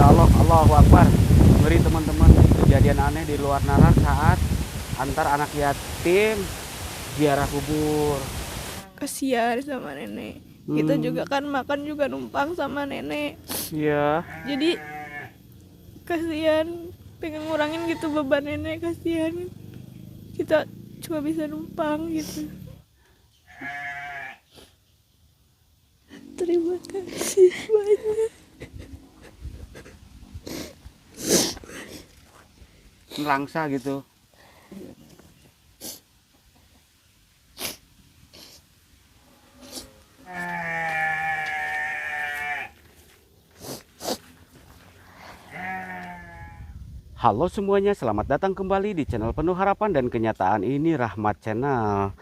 Ya Allah, Allahu Akbar. Ngeri teman-teman, kejadian aneh di luar nalar saat antar anak yatim ziarah kubur. Kasihan sama nenek. Kita Hmm, juga kan makan juga numpang sama nenek. iya. Jadi kasihan, pengen ngurangin gitu beban nenek, kasihan. Kita cuma bisa numpang gitu. Terima kasih banyak. Nelangsa gitu. Halo semuanya, selamat datang kembali di channel penuh harapan dan kenyataan ini, Rahmat Channel.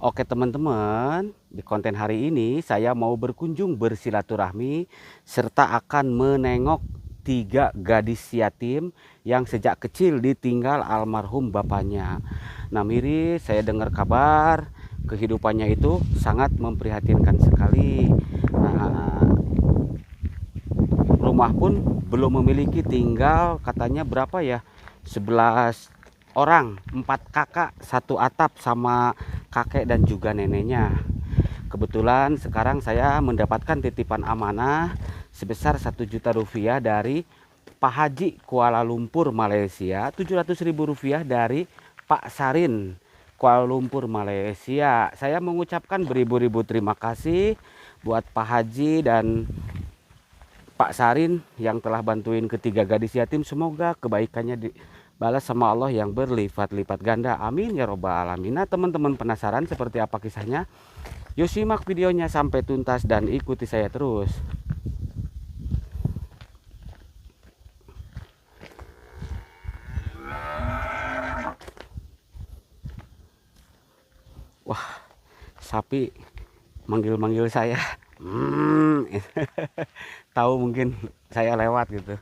Oke teman-teman, di konten hari ini saya mau berkunjung bersilaturahmi serta akan menengok 3 gadis yatim yang sejak kecil ditinggal almarhum bapaknya. Nah Miri, saya dengar kabar kehidupannya itu sangat memprihatinkan sekali. Nah, rumah pun belum memiliki, tinggal katanya berapa ya, 11 orang, 4 kakak, 1 atap sama kakek dan juga neneknya. Kebetulan sekarang saya mendapatkan titipan amanah sebesar 1 juta rupiah dari Pak Haji Kuala Lumpur Malaysia, 700.000 rupiah dari Pak Sarin Kuala Lumpur Malaysia. Saya mengucapkan beribu-ribu terima kasih buat Pak Haji dan Pak Sarin yang telah bantuin ketiga gadis yatim. Semoga kebaikannya dibalas sama Allah yang berlipat-lipat ganda. Amin ya robbal alamin. Nah teman-teman penasaran seperti apa kisahnya? Yuk simak videonya sampai tuntas dan ikuti saya terus. Wah, sapi manggil-manggil saya. Tahu mungkin saya lewat gitu.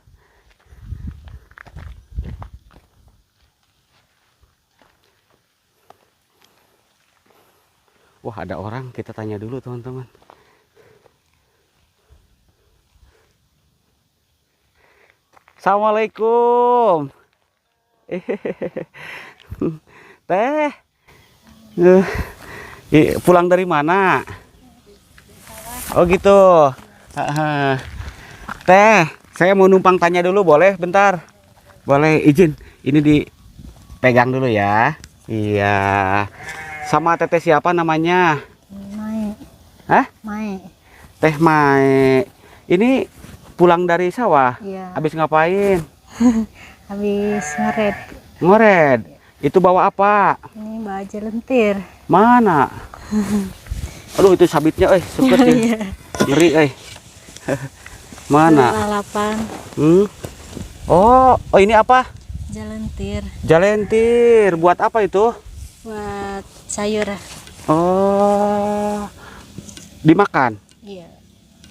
Wah, ada orang, kita tanya dulu teman-teman. Assalamualaikum. Teh, pulang dari mana? Oh gitu. Teh, saya mau numpang tanya dulu, boleh bentar? Boleh, izin. Ini dipegang dulu ya. Iya. Sama teteh siapa namanya? Mai. Hah? Mai. Teh Mai. Ini pulang dari sawah. Iya. Habis ngapain? Habis ngeret. Ngored. Itu bawa apa? Ini baju lentir. Mana? Aduh, itu sabitnya suket ya. Iya. Ngeri Mana? Lalapan. Oh, ini apa? Jalentir. Jalentir. Buat apa itu? Buat sayur. Oh. Dimakan? Iya.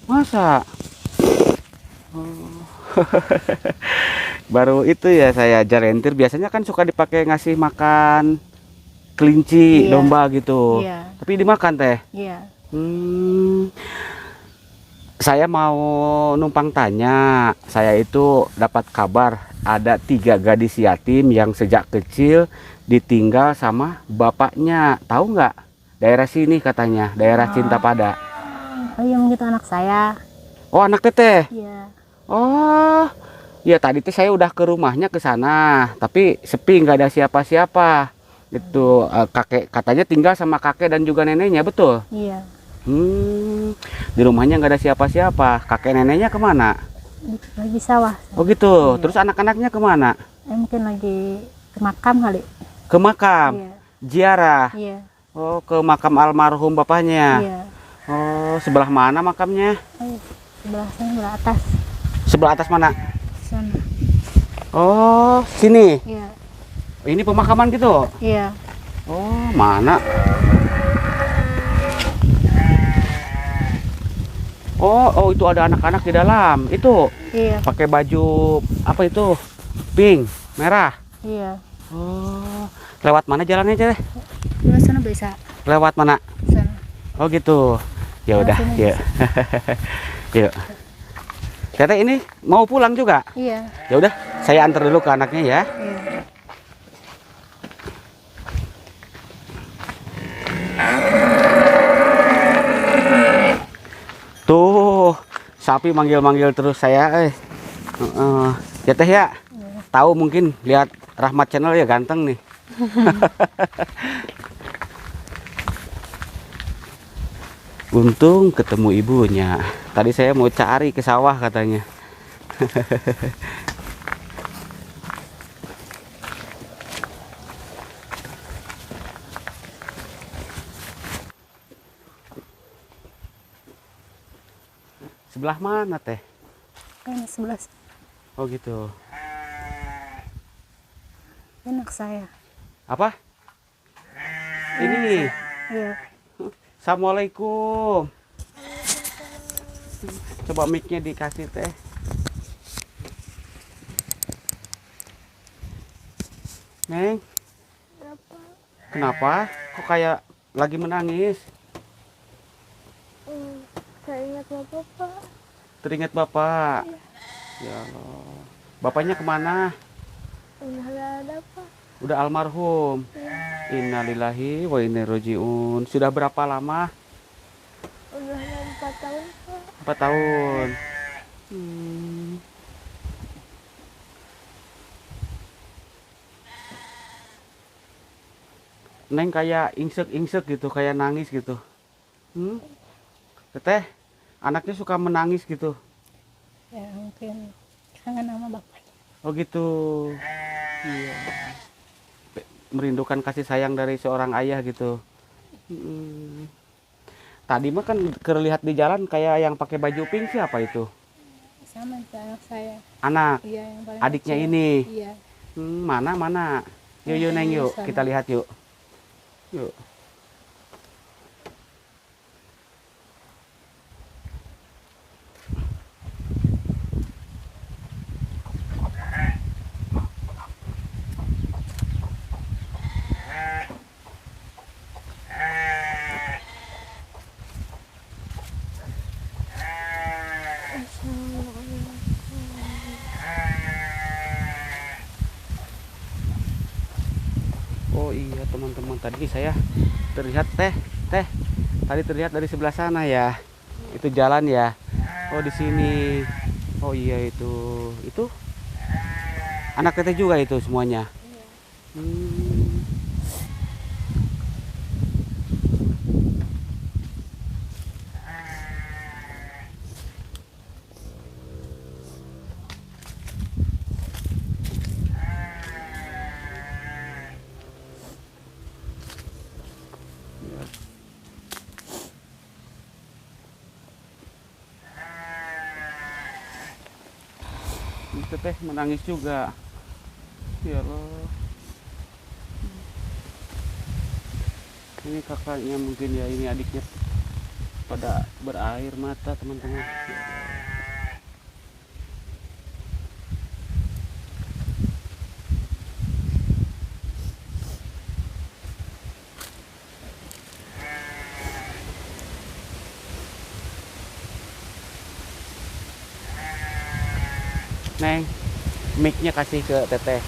Masa? Oh. Baru itu ya saya, jalentir biasanya kan suka dipakai ngasih makan kelinci, Iya. domba gitu. Iya. Tapi dimakan teh. Iya. Saya mau numpang tanya. Saya itu dapat kabar ada 3 gadis yatim yang sejak kecil ditinggal sama bapaknya. Tahu nggak? Daerah sini katanya, daerah Cintapada. Oh iya, mungkin itu anak saya. Oh, anak teteh. Iya. Oh, ya tadi tuh saya udah ke rumahnya, ke sana, tapi sepi, nggak ada siapa-siapa. Itu kakek katanya tinggal sama kakek dan juga neneknya, betul? Iya. Di rumahnya nggak ada siapa-siapa. Kakek neneknya kemana? Lagi sawah. Oh gitu. Iya. Terus anak-anaknya kemana? Mungkin lagi ke makam kali. Ke makam, Iya. ziarah. Iya. Oh, ke makam almarhum bapaknya. Iya. Oh, sebelah mana makamnya? Sebelah sana, sebelah atas. Sebelah atas mana? Sana. Oh, sini. Iya. Ini pemakaman gitu. Iya. Oh, mana? Oh, itu ada anak-anak di dalam. Itu Iya. pakai baju apa itu? Pink, merah. Iya. Oh, lewat mana jalannya, Ceh? Di sana bisa. Lewat mana? Sana. Oh, gitu. Ya udah, sini yuk. Yuk. Teteh ini mau pulang juga? Iya. Ya udah, saya antar dulu ke anaknya ya. Iya. Tuh, sapi manggil-manggil terus saya. Ya teh ya. Tahu mungkin lihat Rahmat Channel ya ganteng nih. Untung ketemu ibunya. Tadi saya mau cari ke sawah katanya. Sebelah mana teh? Ini 11. Oh gitu. Enak saya. Apa? Ini. Iya. Assalamualaikum. Coba mic-nya dikasih teh. Neng, kenapa? Kok kayak lagi menangis? Saya ingat bapak, Pak. Teringat bapak? Ya Allah. Bapaknya kemana? Udah gak ada, Pak. Udah almarhum. Innalillahi wa inna ilaihi rajiun. Sudah berapa lama? Udah 4 tahun, Pak. 4 tahun. Hmm. Neng kayak ingsek-ingsek gitu, kayak nangis gitu. Teteh, anaknya suka menangis gitu. Ya mungkin kangen sama bapaknya. Oh gitu. Iya. Merindukan kasih sayang dari seorang ayah gitu. Hmm. Tadi mah kan terlihat di jalan kayak yang pakai baju pink, siapa itu? Sama itu anak saya. Anak, Iya, yang paling adiknya kecil. ini. Iya. Mana? Yuk Neng yuk, Sana. kita lihat yuk. Yuk. Oh iya teman-teman, tadi saya terlihat teh tadi terlihat dari sebelah sana ya, itu jalan ya. Oh di sini. Oh iya itu anak teteh juga itu semuanya. Hmm. Itu teh menangis juga. Ya Allah. Ini kakaknya mungkin ya, ini adiknya pada berair mata teman-teman. Ya Allah. Neng, mic-nya kasih ke teteh.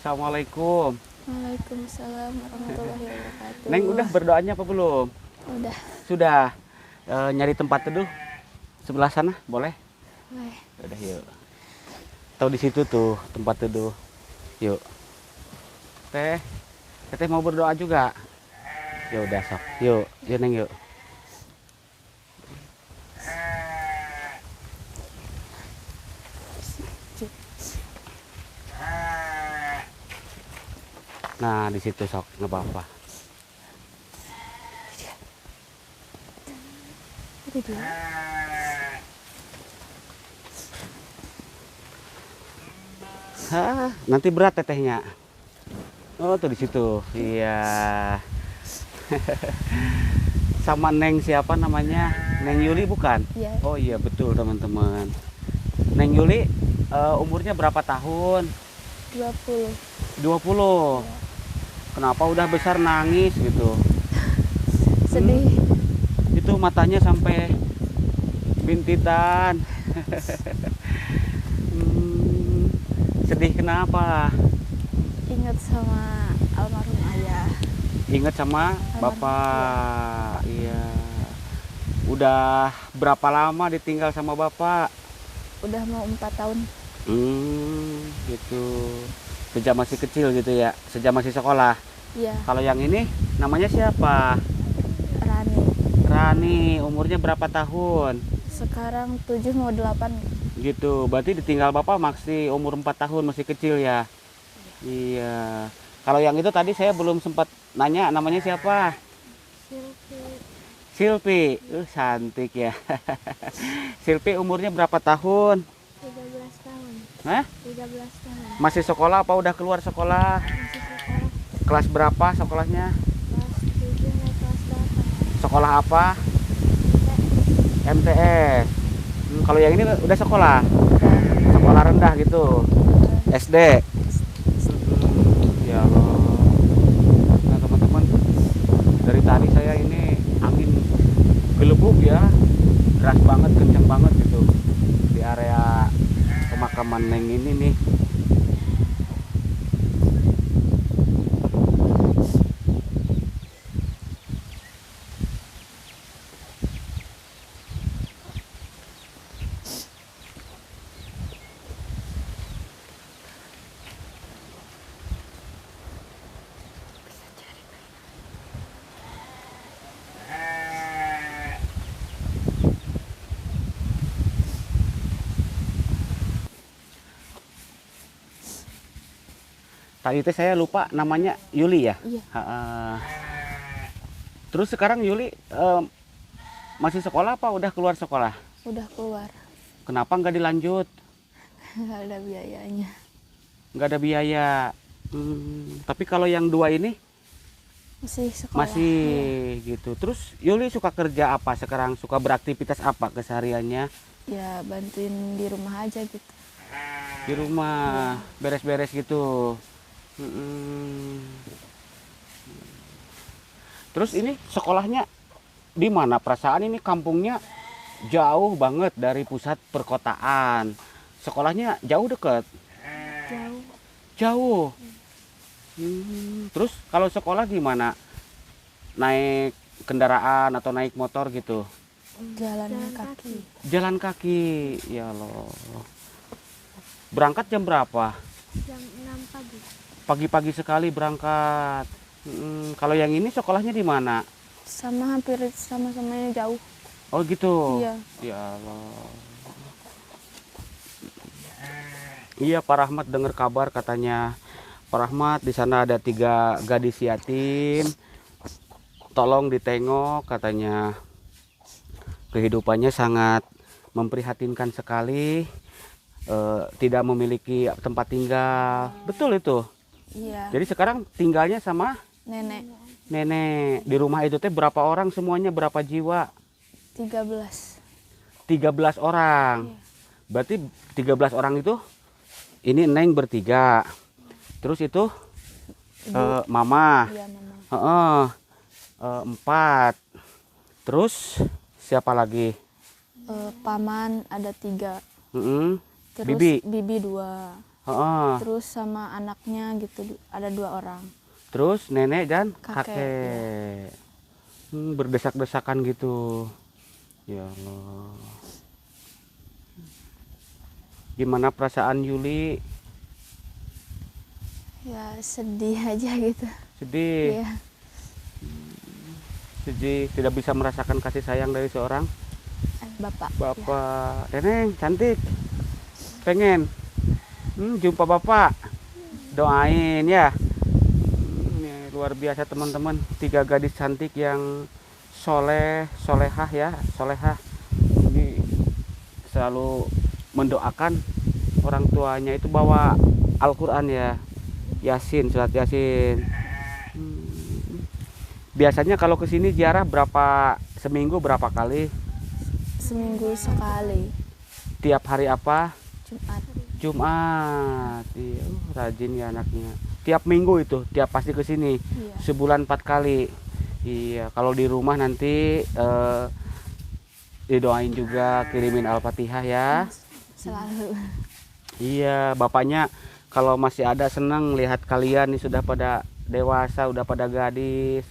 Assalamualaikum. Waalaikumsalam warahmatullahi wabarakatuh. Neng udah berdoanya apa belum? Udah. Sudah. Nyari tempat teduh sebelah sana boleh? Boleh. Udah yuk. Tahu di situ tuh tempat teduh. Yuk. Teteh mau berdoa juga. Ya udah sok. Yuk Neng yuk. Nah di situ sok, nggak apa-apa. Hah, nanti berat tetehnya. Oh, tuh di situ. Iya. Sama Neng siapa namanya? Neng Yuli bukan? Iya, Oh iya betul teman-teman. Neng Yuli umurnya berapa tahun? 20. 20. Kenapa udah besar nangis gitu? Sedih. Itu matanya sampai bintitan. Hmm, sedih kenapa? Ingat sama almarhum ayah. Ingat sama Almarhum, bapak. Iya. Udah berapa lama ditinggal sama bapak? Udah mau 4 tahun. Gitu. Sejak masih kecil gitu ya, sejak masih sekolah. Iya, Kalau yang ini namanya siapa? Rani. Rani, umurnya berapa tahun? Sekarang 7 mau 8. Gitu, berarti ditinggal bapak masih umur 4 tahun, masih kecil ya? Iya. Kalau yang itu tadi saya belum sempat nanya, namanya siapa? Silpi. Cantik ya. Silpi umurnya berapa tahun? 13 tahun. Hah? 13 tahun. Masih sekolah apa udah keluar sekolah? Masih sekolah Kelas berapa sekolahnya? kelas 7 naik kelas 8. Sekolah apa? MTS. Kalau yang ini udah sekolah? Sekolah rendah gitu. SD. Ya Allah. Nah teman-teman, dari tadi saya ini angin gelebuk ya, keras banget, kenceng banget gitu di area pemakaman Neng ini nih. Tadi itu saya lupa namanya Yuli ya. Iya, Terus sekarang Yuli masih sekolah apa udah keluar sekolah? udah keluar. Kenapa nggak dilanjut? Nggak ada biayanya. Nggak ada biaya. Tapi kalau yang dua ini Masih sekolah. masih Iya. gitu. Terus Yuli suka kerja apa sekarang? Suka beraktivitas apa kesehariannya? Ya bantuin di rumah aja gitu. Di rumah beres-beres gitu. Mm-mm. Terus ini sekolahnya di mana? Perasaan ini kampungnya jauh banget dari pusat perkotaan. Sekolahnya jauh deket? Jauh. Jauh. Terus kalau sekolah gimana? Naik kendaraan atau naik motor gitu? Jalan kaki. Jalan kaki. Ya Allah. Berangkat jam berapa? Jam 6 pagi. Pagi-pagi sekali berangkat. Kalau yang ini sekolahnya di mana? Sama hampir sama-samanya jauh. Oh gitu. Iya. Ya Allah. Iya, Pak Rahmat dengar kabar katanya Pak Rahmat di sana ada 3 gadis yatim. Tolong ditengok katanya. Kehidupannya sangat memprihatinkan sekali. Tidak memiliki tempat tinggal. Betul itu. Iya. Jadi sekarang tinggalnya sama Nenek nenek. Di rumah itu teh berapa orang semuanya, berapa jiwa? 13. 13 orang. Berarti 13 orang itu ini Neng bertiga. Terus itu mama. Iya, Mama. 4. Terus siapa lagi? Paman ada 3. Terus Bibi. 2. Heeh. Terus sama anaknya gitu ada 2 orang. Terus nenek dan Kakek, kakek. Berdesak-desakan gitu. Ya Allah. Gimana perasaan Yuli? Ya sedih aja gitu. Sedih. Iya. Sedih tidak bisa merasakan kasih sayang dari seorang Bapak. bapak. Neneng cantik. Pengen jumpa bapak. Doain ya. Ini luar biasa teman-teman. 3 gadis cantik yang solehah ya, solehah. Ini selalu mendoakan orang tuanya itu bawa Al-Quran ya. Yasin, surat Yasin. Biasanya kalau ke sini ziarah seminggu berapa kali? Seminggu sekali. Tiap hari apa? Jumat. Jumat. Iya, rajin ya anaknya. Tiap minggu itu, pasti ke sini. Iya. Sebulan 4 kali. Iya, kalau di rumah nanti didoain juga, kirimin Al-Fatihah ya. Selalu. Iya, bapaknya kalau masih ada senang lihat kalian nih sudah pada dewasa, udah pada gadis.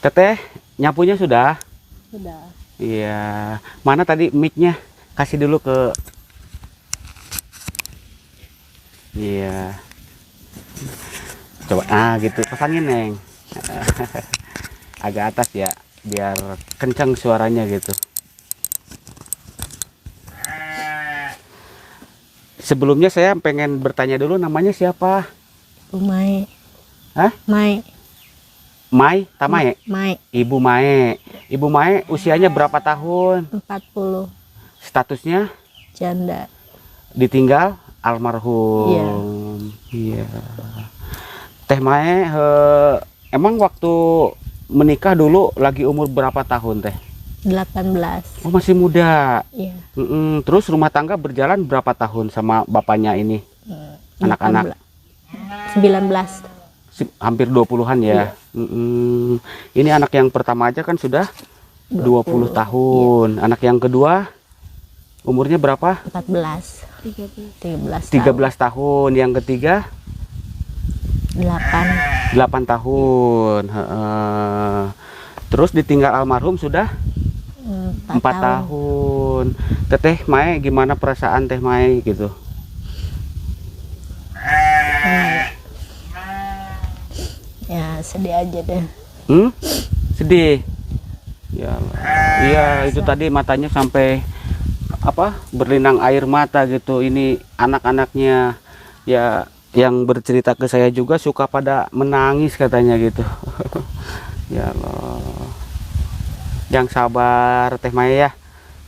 Teteh, nyapunya sudah? Sudah. Iya. Mana tadi mic-nya? Kasih dulu ke... Iya. Coba, gitu. Pasangin, Neng. Agak atas ya, biar kencang suaranya gitu. Sebelumnya saya pengen bertanya dulu, namanya siapa? Mai. Hah? Mai. Mai, Tamae? Mai. Ibu Mae. Ibu Mae usianya berapa tahun? 40. Statusnya Janda. ditinggal almarhum. Iya. Teh Mae, emang waktu menikah dulu lagi umur berapa tahun teh? 18. Oh, masih muda. Iya. Terus rumah tangga berjalan berapa tahun sama bapaknya ini? Anak-anak? 19. Hampir 20-an ya. Ini anak yang pertama aja kan sudah 20 tahun. Iya. Anak yang kedua umurnya berapa? 14. 13 13 tahun. Yang ketiga 8. 8 tahun. Terus ditinggal almarhum sudah 4 tahun. Teteh Mae, gimana perasaan Teh Mae gitu? Ya sedih aja deh. Sedih. Ya Allah. Iya, itu tadi matanya sampai berlinang air mata gitu. Ini anak-anaknya ya yang bercerita ke saya juga suka pada menangis katanya gitu. Ya Allah. Yang sabar Teh Maya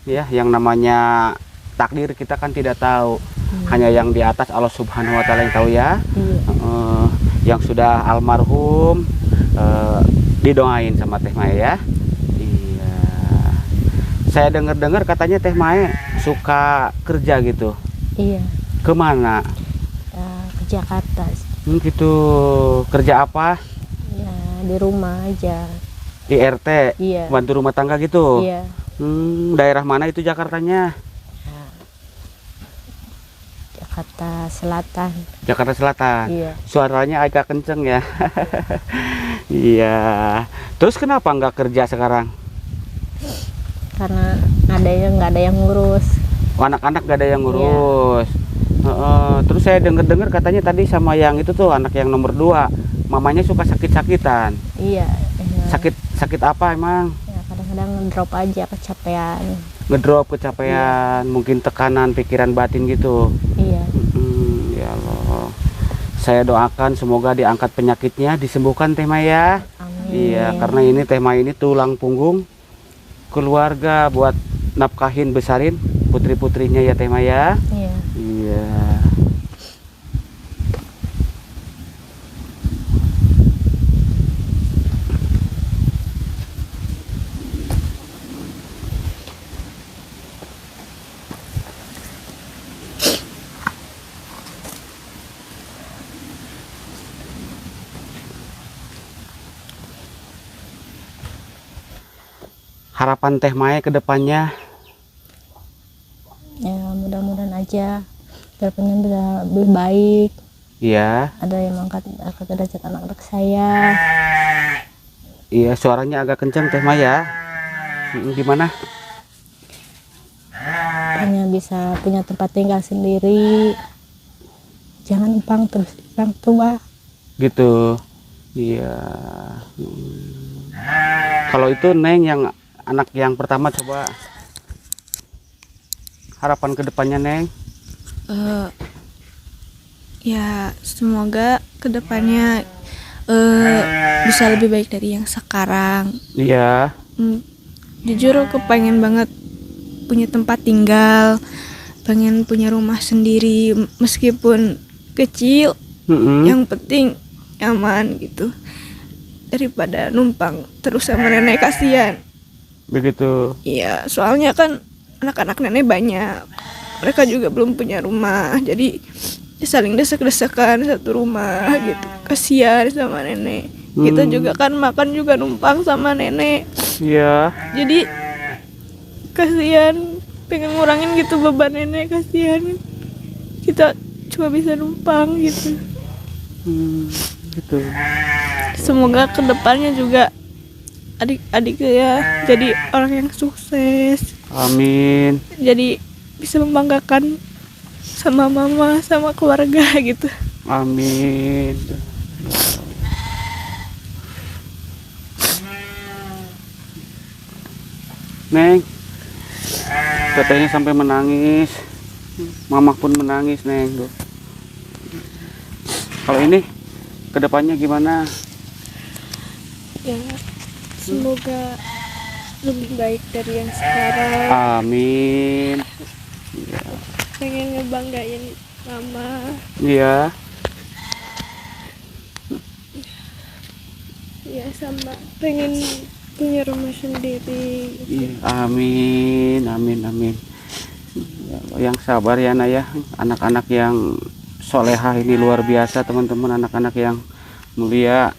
ya. Yang namanya takdir kita kan tidak tahu. Hanya yang di atas Allah Subhanahu wa taala yang tahu ya. Yang sudah almarhum didoain sama Teh Maya ya. Iya. Saya dengar-dengar katanya Teh Maya suka kerja gitu. Iya. Kemana? Ke Jakarta. Gitu. Kerja apa? Ya di rumah aja. Di RT. Iya. Bantu rumah tangga gitu. Iya. Daerah mana itu Jakartanya? Jakarta Selatan. Jakarta Selatan. Iya. Suaranya agak kenceng ya. Iya. Terus kenapa nggak kerja sekarang? Karena nggak ada yang ngurus. Oh, anak-anak nggak ada yang ngurus. Terus saya dengar katanya tadi sama yang itu tuh anak yang nomor 2, mamanya suka sakit-sakitan. Iya. Sakit apa emang? Ya, kadang-kadang ngedrop aja, kecapean. Ngedrop, kecapean, mungkin tekanan pikiran batin gitu. Iya. Ya Allah. Saya doakan semoga diangkat penyakitnya, disembuhkan Teh Maya. Amin. Iya, karena ini Teh Maya ini tulang punggung keluarga buat nafkahin besarin putri-putrinya ya Teh Maya. Iya. Iya. Harapan Teh Maya ke depannya? Ya mudah-mudahan aja depannya bisa lebih baik. Iya. Ada yang angkat derajat anak-anak saya. Iya, suaranya agak kencang Teh Maya. Di mana? hanya bisa punya tempat tinggal sendiri, jangan numpang terus orang tua. Gitu. Iya. Kalau itu Neng yang anak yang pertama, coba harapan kedepannya Neng. Ya semoga kedepannya bisa lebih baik dari yang sekarang. Iya. Jujur aku pengen banget punya tempat tinggal, pengen punya rumah sendiri meskipun kecil, yang penting aman gitu, daripada numpang terus sama nenek, kasihan. Begitu. Iya, soalnya kan anak-anak nenek banyak, mereka juga belum punya rumah, jadi ya saling desek-desekan satu rumah gitu, kasihan sama nenek. Kita juga kan makan juga numpang sama nenek. Iya. Jadi kasihan, pengen ngurangin gitu beban nenek, kasihan. Kita cuma bisa numpang gitu. Gitu. Semoga kedepannya juga adik-adik ya jadi orang yang sukses. Amin. Jadi bisa membanggakan sama mama, sama keluarga gitu. Amin. Neng, tetehnya sampai menangis, mama pun menangis Neng. Tuh. Kalau ini kedepannya gimana? Ya semoga lebih baik dari yang sekarang. Amin. Pengen ngebanggain mama. Iya. Ya sama pengen punya rumah sendiri gitu. Iya. Amin, amin, amin. Ya Allah, yang sabar ya Naya, anak-anak yang solehah ini luar biasa teman-teman, anak-anak yang mulia.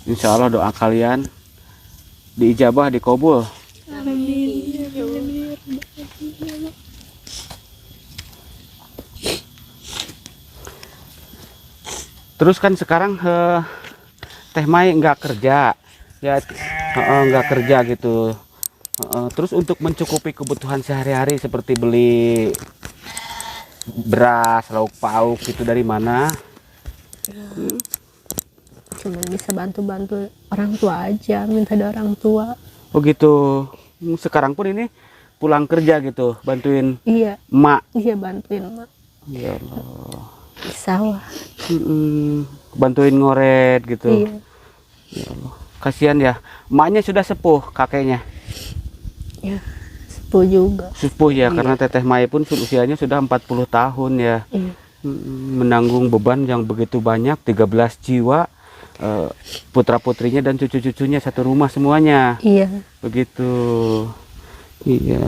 Insya Allah doa kalian diijabah, dikabul. Amin. Terus kan sekarang Teh Mai nggak kerja, ya nggak kerja gitu. Terus untuk mencukupi kebutuhan sehari-hari seperti beli beras, lauk pauk itu dari mana? Cuma bisa bantu-bantu orang tua aja, minta dari orang tua. Oh gitu. Sekarang pun ini pulang kerja gitu, bantuin Iya, emak. iya bantuin mak Ya Allah. di sawah. Bantuin ngoret gitu. Iya, Ya Allah. Kasihan ya, emaknya sudah sepuh, kakeknya ya sepuh juga. sepuh ya, karena Teteh Mai pun usianya sudah 40 tahun ya. Iya, Menanggung beban yang begitu banyak, 13 jiwa, putra-putrinya dan cucu-cucunya satu rumah semuanya. iya. Begitu. Iya.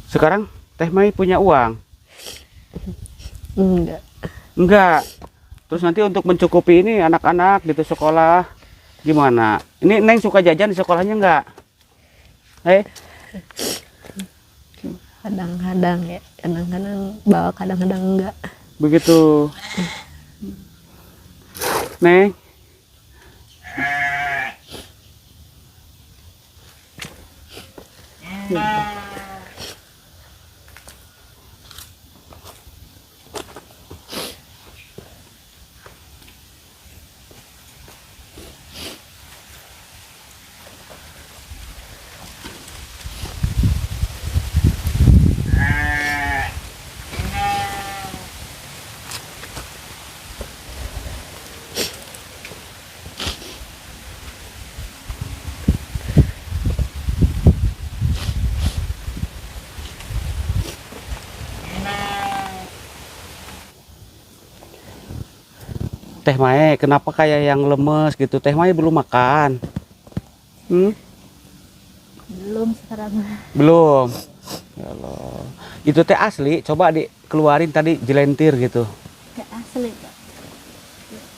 Sekarang Teh Mai punya uang? Enggak. Enggak. Terus nanti untuk mencukupi ini anak-anak gitu sekolah gimana? Ini Neng suka jajan di sekolahnya enggak? Kadang-kadang ya, kadang-kadang bawa, kadang-kadang enggak. Begitu. Neng. Teh Mai, kenapa kayak yang lemes gitu? Teh Mai belum makan? Belum sekarang. Belum. Ya Allah. Itu teh asli, coba dikeluarin tadi jelentir gitu. Enggak asli, Kak.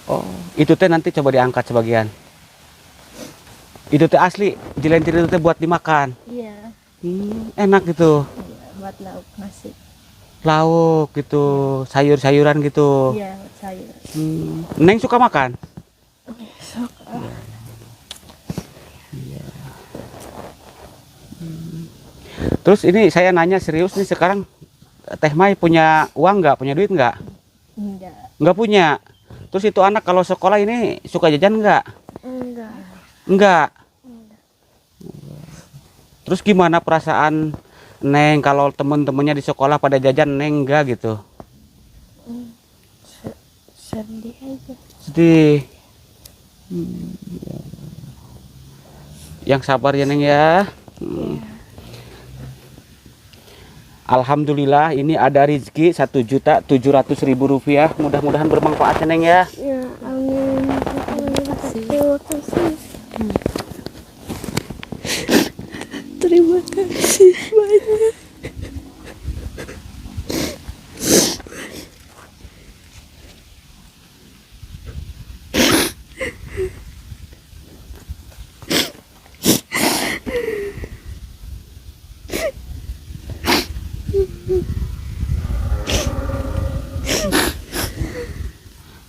Oh, itu teh nanti coba diangkat sebagian. Itu teh asli, jelentir itu teh buat dimakan. Iya, Enak gitu. iya, buat lauk nasi. Lauk gitu, sayur-sayuran gitu. Iya, sayur. Neng suka makan? Terus ini saya nanya serius nih, sekarang Teh Mai punya uang nggak? Punya duit nggak? Enggak. Nggak punya. Terus itu anak kalau sekolah ini suka jajan nggak? Enggak. Nggak. Terus gimana perasaan Neng kalau temen-temennya di sekolah pada jajan, Neng enggak gitu? Sedih aja. Sedih. Yang sabar ya Neng ya. Alhamdulillah ini ada rezeki 1.700.000 rupiah. Mudah-mudahan bermanfaat ya Neng ya. Ya, amin. Terima kasih. Terima kasih banyak.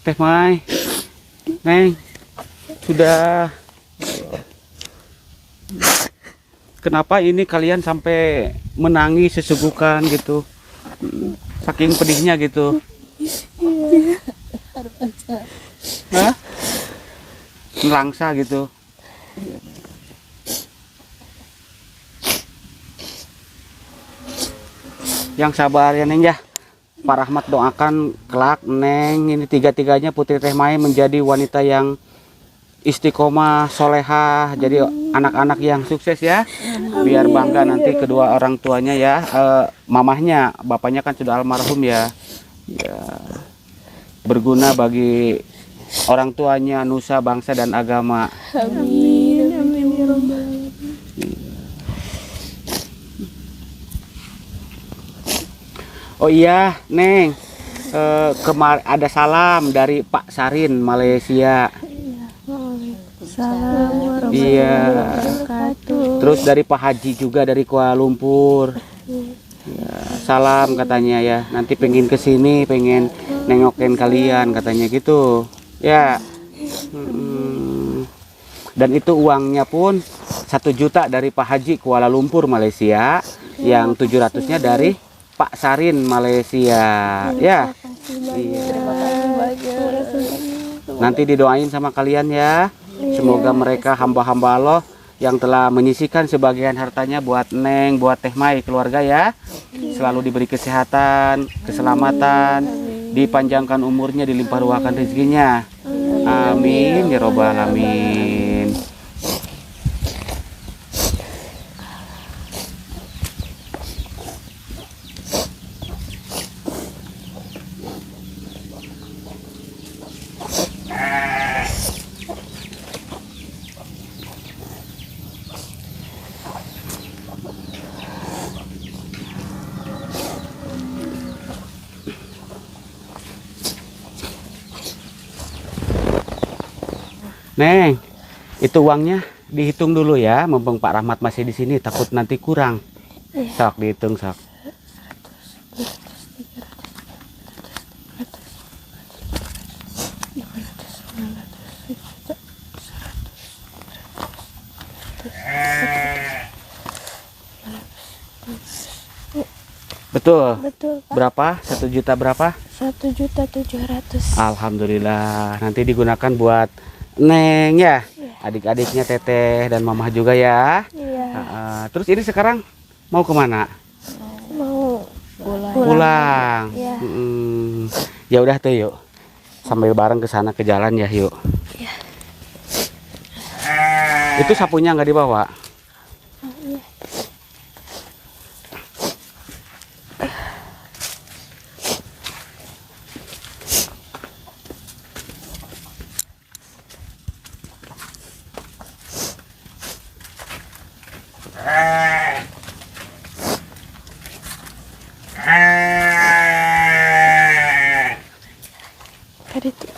Teh Mai, Neng, sudah. Kenapa ini kalian sampai menangis sesugukan gitu? Saking pedihnya gitu. Hah? Nelangsa gitu. Yang sabar ya Neng ya. Pak Rahmat doakan kelak Neng ini tiga-tiganya Putri Teh Mai menjadi wanita yang istiqomah, solehah, jadi anak-anak yang sukses ya. Biar bangga nanti kedua orang tuanya ya. Mamahnya, bapaknya kan sudah almarhum ya. Ya, berguna bagi orang tuanya, nusa, bangsa dan agama. Amin. Amin ya Rabbal alamin. Oh iya, Neng. Ada salam dari Pak Sarin, Malaysia. Assalamualaikum Iya. wabarakatuh. Terus dari Pak Haji juga dari Kuala Lumpur. Ya, salam katanya ya. Nanti pengen kesini, pengen nengokin kalian katanya gitu. Ya. Dan itu uangnya pun 1 juta dari Pak Haji Kuala Lumpur Malaysia. Yang 700-nya dari Pak Sarin Malaysia. Ya. Iya. Nanti didoain sama kalian ya. Semoga mereka hamba-hamba Allah yang telah menyisihkan sebagian hartanya buat Neng, buat Teh Mai keluarga ya. Selalu diberi kesehatan, keselamatan, dipanjangkan umurnya, dilimpah ruahkan rezekinya. Amin ya robbal alamin. Neng, itu uangnya dihitung dulu ya, mumpung Pak Rahmat masih di sini, takut nanti kurang. Sok dihitung sok. Betul. Betul, Pak. Berapa? 1 juta berapa? 1.700.000. Alhamdulillah. Nanti digunakan buat Neng ya, adik-adiknya Teteh dan Mamah juga ya. Iya. Terus ini sekarang mau kemana? Mau Pulang. Iya. Ya udah tuh yuk, sambil bareng ke sana ke jalan ya yuk. Iya. Itu sapunya nggak dibawa? Iya. Kaditu.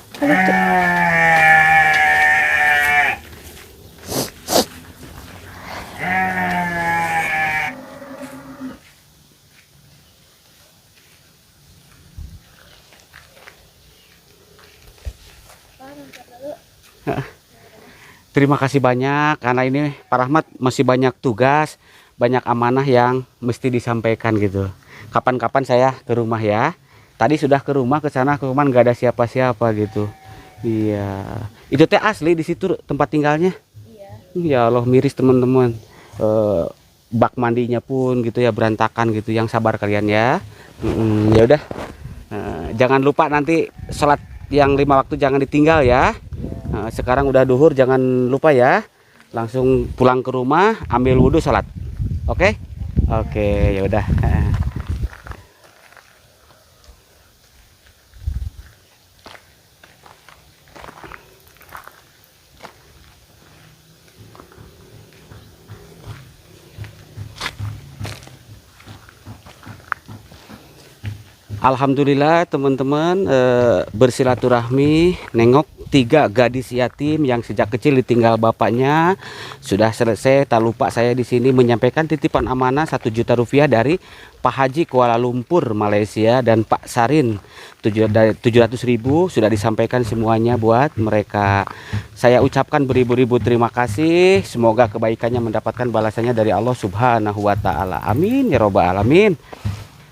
Terima kasih banyak karena ini Pak Rahmat masih banyak tugas, banyak amanah yang mesti disampaikan gitu. Kapan-kapan saya ke rumah ya. Tadi sudah ke rumah, ke sana cuman nggak ada siapa-siapa gitu. Iya. Itu teh asli di situ tempat tinggalnya. Iya. Ya Allah, miris teman-teman. Bak mandinya pun gitu ya berantakan gitu. Yang sabar kalian ya. Ya udah. Jangan lupa nanti sholat yang 5 waktu jangan ditinggal ya. Sekarang udah duhur, jangan lupa ya. Langsung pulang ke rumah, ambil wudhu, sholat. Oke? Oke, ya udah. Alhamdulillah teman-teman, bersilaturahmi nengok 3 gadis yatim yang sejak kecil ditinggal bapaknya sudah selesai. Tak lupa saya di sini menyampaikan titipan amanah 1 juta rupiah dari Pak Haji Kuala Lumpur Malaysia dan Pak Sarin 700.000 sudah disampaikan semuanya buat mereka. Saya ucapkan beribu-ribu terima kasih. Semoga kebaikannya mendapatkan balasannya dari Allah Subhanahu wa taala. Amin ya robbal alamin.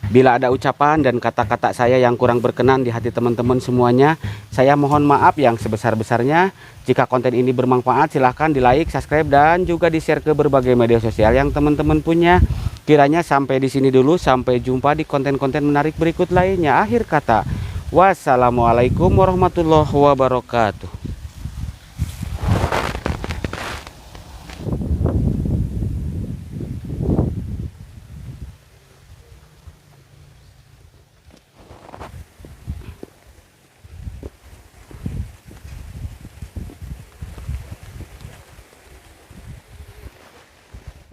Bila ada ucapan dan kata-kata saya yang kurang berkenan di hati teman-teman semuanya, saya mohon maaf yang sebesar-besarnya. Jika konten ini bermanfaat, silahkan di like, subscribe, dan juga di share ke berbagai media sosial yang teman-teman punya. Kiranya sampai di sini dulu, sampai jumpa di konten-konten menarik berikut lainnya. Akhir kata, wassalamualaikum warahmatullahi wabarakatuh.